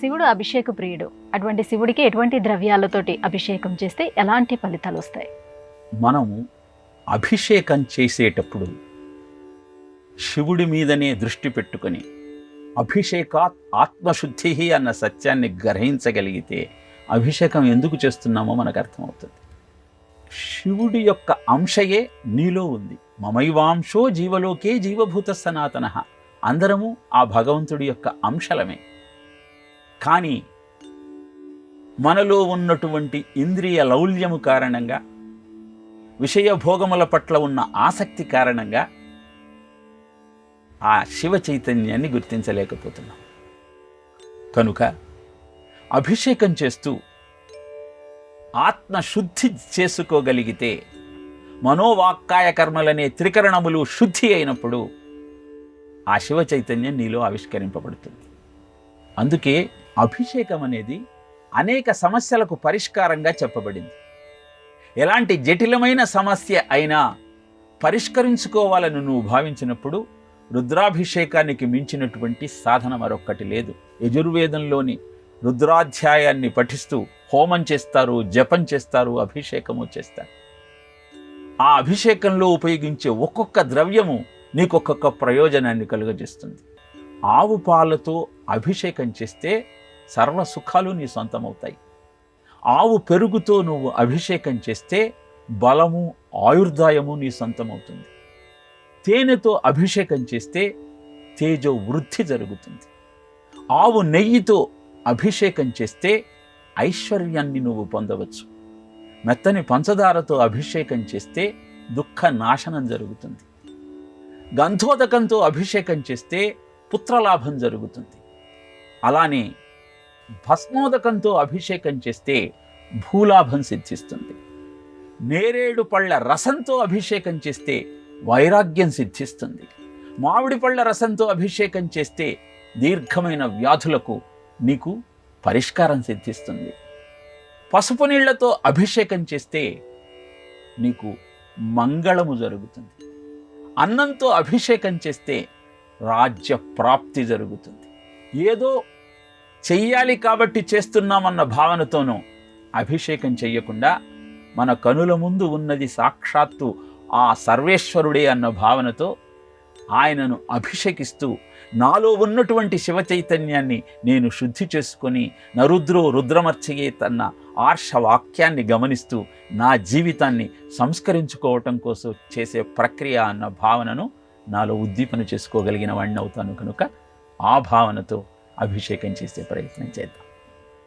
శివుడు అభిషేక ప్రియుడు. అటువంటి శివుడికి ఎటువంటి ద్రవ్యాలతోటి అభిషేకం చేస్తే ఎలాంటి ఫలితాలు వస్తాయి? మనం అభిషేకం చేసేటప్పుడు శివుడి మీదనే దృష్టి పెట్టుకొని అభిషేకాత్ ఆత్మశుద్ధి అన్న సత్యాన్ని గ్రహించగలిగితే అభిషేకం ఎందుకు చేస్తున్నామో మనకు అర్థమవుతుంది. శివుడి యొక్క అంశయే నీలో ఉంది. మమైవాంశో జీవలోకే జీవభూత సనాతన. అందరము ఆ భగవంతుడి యొక్క అంశలమే. కానీ మనలో ఉన్నటువంటి ఇంద్రియ లౌల్యము కారణంగా, విషయభోగముల పట్ల ఉన్న ఆసక్తి కారణంగా ఆ శివ చైతన్యాన్ని గుర్తించలేకపోతున్నాం. కనుక అభిషేకం చేస్తూ ఆత్మశుద్ధి చేసుకోగలిగితే, మనోవాక్కాయ కర్మలనే త్రికరణములు శుద్ధి అయినప్పుడు ఆ శివ చైతన్యం నీలో ఆవిష్కరింపబడుతుంది. అందుకే అభిషేకం అనేది అనేక సమస్యలకు పరిష్కారంగా చెప్పబడింది. ఎలాంటి జటిలమైన సమస్య అయినా పరిష్కరించుకోవాలని నువ్వు భావించినప్పుడు రుద్రాభిషేకానికి మించినటువంటి సాధన మరొక్కటి లేదు. యజుర్వేదంలోని రుద్రాధ్యాయాన్ని పఠిస్తూ హోమం చేస్తారు, జపం చేస్తారు, అభిషేకము చేస్తారు. ఆ అభిషేకంలో ఉపయోగించే ఒక్కొక్క ద్రవ్యము నీకొక్కొక్క ప్రయోజనాన్ని కలుగజేస్తుంది. ఆవు పాలతో అభిషేకం చేస్తే సర్వ సుఖాలు నీ సొంతమవుతాయి. ఆవు పెరుగుతో నువ్వు అభిషేకం చేస్తే బలము, ఆయుర్దాయము నీ సొంతమవుతుంది. తేనెతో అభిషేకం చేస్తే తేజో వృద్ధి జరుగుతుంది. ఆవు నెయ్యితో అభిషేకం చేస్తే ఐశ్వర్యాన్ని నువ్వు పొందవచ్చు. మెత్తని పంచదారతో అభిషేకం చేస్తే దుఃఖ నాశనం జరుగుతుంది. గంధోదకంతో అభిషేకం చేస్తే పుత్రలాభం జరుగుతుంది. అలానే భస్మోదకంతో అభిషేకం చేస్తే భూలాభం సిద్ధిస్తుంది. నేరేడు పళ్ళ రసంతో అభిషేకం చేస్తే వైరాగ్యం సిద్ధిస్తుంది. మామిడి పళ్ళ రసంతో అభిషేకం చేస్తే దీర్ఘమైన వ్యాధులకు నీకు పరిష్కారం సిద్ధిస్తుంది. పసుపు నీళ్లతో అభిషేకం చేస్తే నీకు మంగళము జరుగుతుంది. అన్నంతో అభిషేకం చేస్తే రాజ్య ప్రాప్తి జరుగుతుంది. ఏదో చెయ్యాలి కాబట్టి చేస్తున్నామన్న భావనతోనూ అభిషేకం చెయ్యకుండా మన కనుల ముందు ఉన్నది సాక్షాత్తు ఆ సర్వేశ్వరుడే అన్న భావనతో ఆయనను అభిషేకిస్తూ నాలో ఉన్నటువంటి శివ చైతన్యాన్ని నేను శుద్ధి చేసుకొని నరుద్రో రుద్రమర్చయే తన్న ఆర్షవాక్యాన్ని గమనిస్తూ నా జీవితాన్ని సంస్కరించుకోవటం కోసం చేసే ప్రక్రియ అన్న భావనను నాలో ఉద్దీపన చేసుకోగలిగిన వాడిని అవుతాను. కనుక ఆ భావనతో అభిషేకం చేసే ప్రయత్నం చేద్దాం.